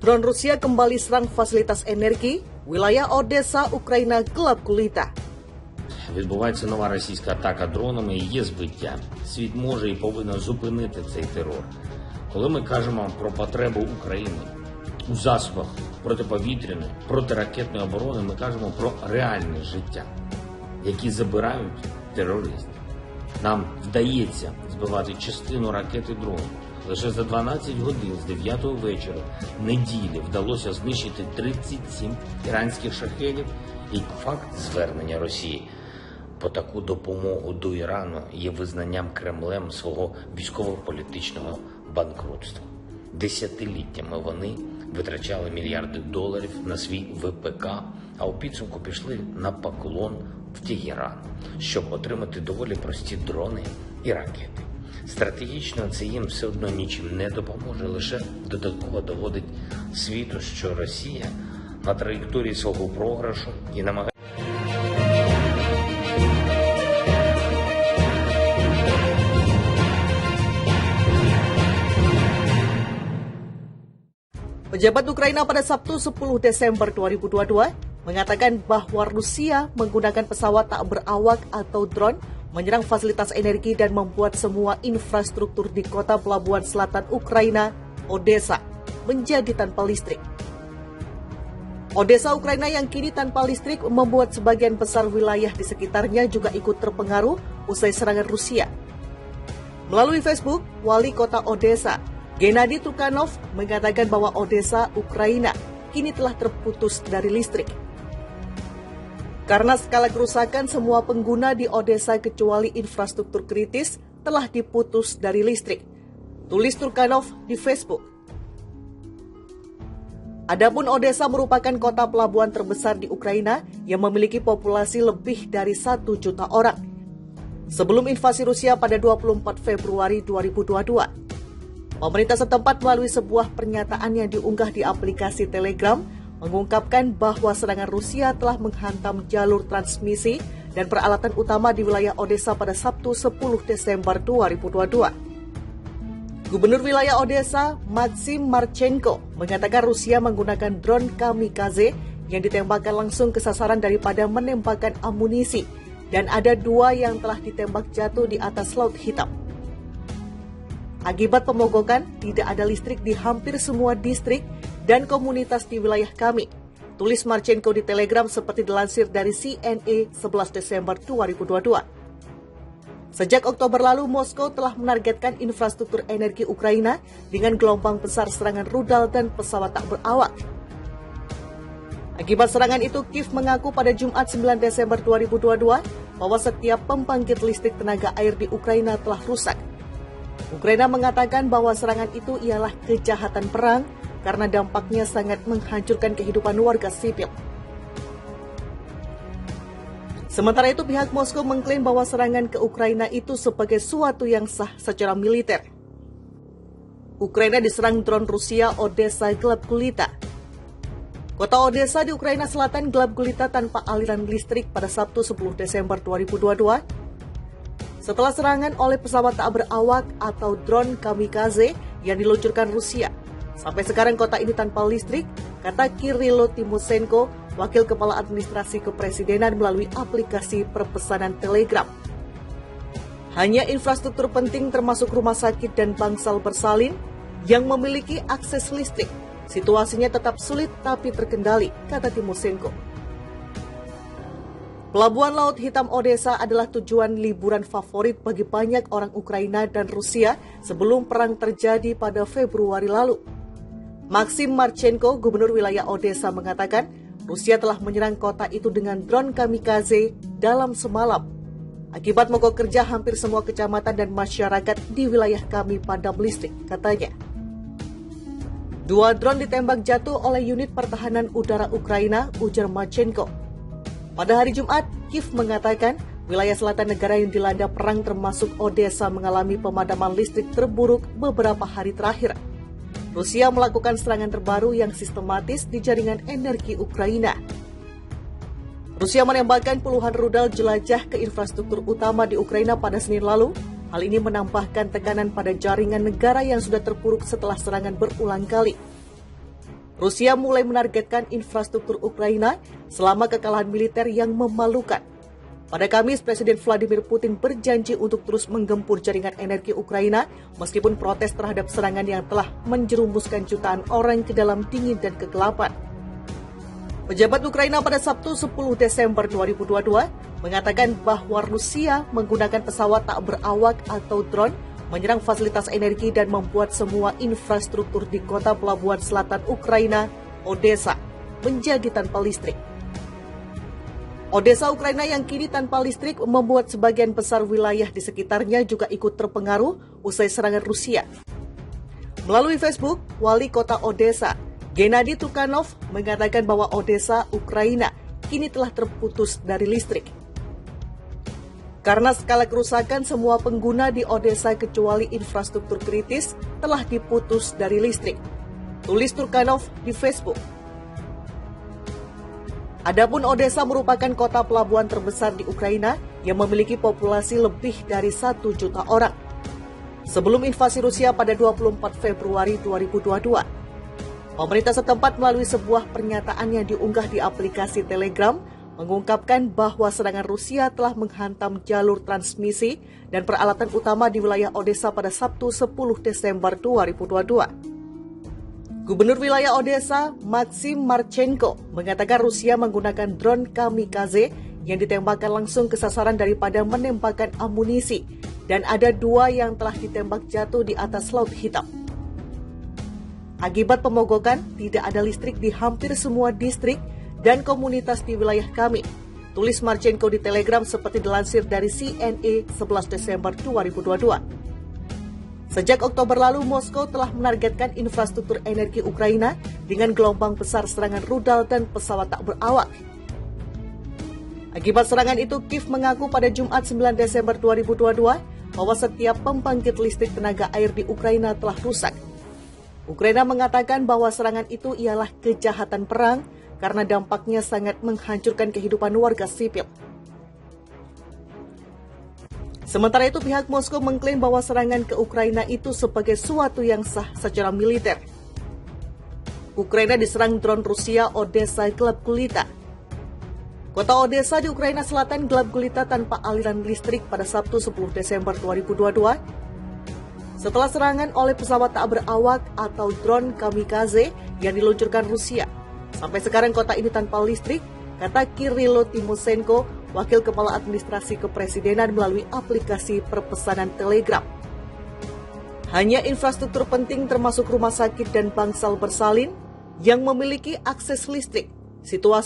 Drone Rusia kembali serang fasilitas енергії, wilayah Одеса, Україна gelap gulita. Відбувається нова російська атака дронами і є збиття. Світ може і повинен зупинити цей терор. Коли ми кажемо про потребу України у засобах протиповітряної, протиракетної оборони, ми кажемо про реальне життя, які забирають терористів. Нам вдається збивати частину ракет і дронів. Лише за 12 годин з 9 вечора неділі вдалося знищити 37 іранських шахедів, і факт звернення Росії по таку допомогу до Ірану є визнанням Кремлем свого військово-політичного банкрутства. Десятиліттями вони витрачали мільярди доларів на свій ВПК, а у підсумку пішли на поклон в Тегеран, щоб отримати доволі прості дрони і ракети. Стратегічно це їм все одно нічим не допоможе, лише додатково доводить світу, що Росія на траєкторії свого програшу і намагається. Pejabat Ukraina pada Sabtu 10 Desember 2022 mengatakan bahwa Rusia menggunakan pesawat tak berawak atau drone menyerang fasilitas energi dan membuat semua infrastruktur di kota pelabuhan selatan Ukraina, Odessa, menjadi tanpa listrik. Odessa, Ukraina yang kini tanpa listrik membuat sebagian besar wilayah di sekitarnya juga ikut terpengaruh usai serangan Rusia. Melalui Facebook, wali kota Odessa, Gennady Trukhanov, mengatakan bahwa Odessa, Ukraina, kini telah terputus dari listrik. Karena skala kerusakan, semua pengguna di Odessa kecuali infrastruktur kritis telah diputus dari listrik, tulis Trukhanov di Facebook. Adapun Odessa merupakan kota pelabuhan terbesar di Ukraina yang memiliki populasi lebih dari 1 juta orang. Sebelum invasi Rusia pada 24 Februari 2022, pemerintah setempat melalui sebuah pernyataan yang diunggah di aplikasi Telegram mengungkapkan bahwa serangan Rusia telah menghantam jalur transmisi dan peralatan utama di wilayah Odessa pada Sabtu 10 Desember 2022. Gubernur wilayah Odessa, Maxim Marchenko, mengatakan Rusia menggunakan drone kamikaze yang ditembakkan langsung ke sasaran daripada menembakkan amunisi, dan ada 2 yang telah ditembak jatuh di atas Laut Hitam. Akibat pemogokan, tidak ada listrik di hampir semua distrik dan komunitas di wilayah kami, tulis Marchenko di Telegram seperti dilansir dari CNA 11 Desember 2022. Sejak Oktober lalu, Moskow telah menargetkan infrastruktur energi Ukraina dengan gelombang besar serangan rudal dan pesawat tak berawak. Akibat serangan itu, Kiev mengaku pada Jumat 9 Desember 2022 bahwa setiap pembangkit listrik tenaga air di Ukraina telah rusak. Ukraina mengatakan bahwa serangan itu ialah kejahatan perang karena dampaknya sangat menghancurkan kehidupan warga sipil. Sementara itu, pihak Moskow mengklaim bahwa serangan ke Ukraina itu sebagai suatu yang sah secara militer. Ukraina diserang drone Rusia, Odessa gelap gulita. Kota Odessa di Ukraina Selatan gelap gulita tanpa aliran listrik pada Sabtu 10 Desember 2022. Setelah serangan oleh pesawat tak berawak atau drone kamikaze yang diluncurkan Rusia. Sampai sekarang kota ini tanpa listrik, kata Kirilo Timoshenko, wakil kepala administrasi kepresidenan melalui aplikasi perpesanan Telegram. Hanya infrastruktur penting termasuk rumah sakit dan bangsal bersalin yang memiliki akses listrik. Situasinya tetap sulit tapi terkendali, kata Timoshenko. Pelabuhan Laut Hitam Odessa adalah tujuan liburan favorit bagi banyak orang Ukraina dan Rusia sebelum perang terjadi pada Februari lalu. Maxim Marchenko, gubernur wilayah Odessa, mengatakan Rusia telah menyerang kota itu dengan drone kamikaze dalam semalam. Akibat mogok kerja hampir semua kecamatan dan masyarakat di wilayah kami padam listrik, katanya. 2 drone ditembak jatuh oleh unit pertahanan udara Ukraina, ujar Marchenko. Pada hari Jumat, Kiev mengatakan wilayah selatan negara yang dilanda perang termasuk Odessa mengalami pemadaman listrik terburuk beberapa hari terakhir. Rusia melakukan serangan terbaru yang sistematis di jaringan energi Ukraina. Rusia menembakkan puluhan rudal jelajah ke infrastruktur utama di Ukraina pada Senin lalu. Hal ini menambahkan tekanan pada jaringan negara yang sudah terpuruk setelah serangan berulang kali. Rusia mulai menargetkan infrastruktur Ukraina selama kekalahan militer yang memalukan. Pada Kamis, Presiden Vladimir Putin berjanji untuk terus menggempur jaringan energi Ukraina meskipun protes terhadap serangan yang telah menjerumuskan jutaan orang ke dalam dingin dan kegelapan. Pejabat Ukraina pada Sabtu 10 Desember 2022 mengatakan bahwa Rusia menggunakan pesawat tak berawak atau drone menyerang fasilitas energi dan membuat semua infrastruktur di kota pelabuhan selatan Ukraina, Odessa, menjadi tanpa listrik. Odessa, Ukraina yang kini tanpa listrik membuat sebagian besar wilayah di sekitarnya juga ikut terpengaruh usai serangan Rusia. Melalui Facebook, Wali Kota Odessa, Gennady Tukhanov, mengatakan bahwa Odessa, Ukraina, kini telah terputus dari listrik. Karena skala kerusakan, semua pengguna di Odessa kecuali infrastruktur kritis telah diputus dari listrik, tulis Tukhanov di Facebook. Adapun Odessa merupakan kota pelabuhan terbesar di Ukraina yang memiliki populasi lebih dari 1 juta orang. Sebelum invasi Rusia pada 24 Februari 2022, pemerintah setempat melalui sebuah pernyataan yang diunggah di aplikasi Telegram mengungkapkan bahwa serangan Rusia telah menghantam jalur transmisi dan peralatan utama di wilayah Odessa pada Sabtu 10 Desember 2022. Gubernur wilayah Odessa, Maxim Marchenko, mengatakan Rusia menggunakan drone kamikaze yang ditembakkan langsung ke sasaran daripada menembakkan amunisi, dan ada 2 yang telah ditembak jatuh di atas Laut Hitam. Akibat pemogokan, tidak ada listrik di hampir semua distrik dan komunitas di wilayah kami, tulis Marchenko di Telegram seperti dilansir dari CNA 11 Desember 2022. Sejak Oktober lalu, Moskow telah menargetkan infrastruktur energi Ukraina dengan gelombang besar serangan rudal dan pesawat tak berawak. Akibat serangan itu, Kiev mengaku pada Jumat 9 Desember 2022 bahwa setiap pembangkit listrik tenaga air di Ukraina telah rusak. Ukraina mengatakan bahwa serangan itu ialah kejahatan perang karena dampaknya sangat menghancurkan kehidupan warga sipil. Sementara itu, pihak Moskow mengklaim bahwa serangan ke Ukraina itu sebagai suatu yang sah secara militer. Ukraina diserang drone Rusia, Odessa gelap gulita. Kota Odessa di Ukraina Selatan gelap gulita tanpa aliran listrik pada Sabtu 10 Desember 2022. Setelah serangan oleh pesawat tak berawak atau drone kamikaze yang diluncurkan Rusia. Sampai sekarang kota ini tanpa listrik, kata Kirilo Timosenko, Wakil Kepala Administrasi Kepresidenan melalui aplikasi perpesanan Telegram. Hanya infrastruktur penting termasuk rumah sakit dan bangsal bersalin yang memiliki akses listrik. Situasi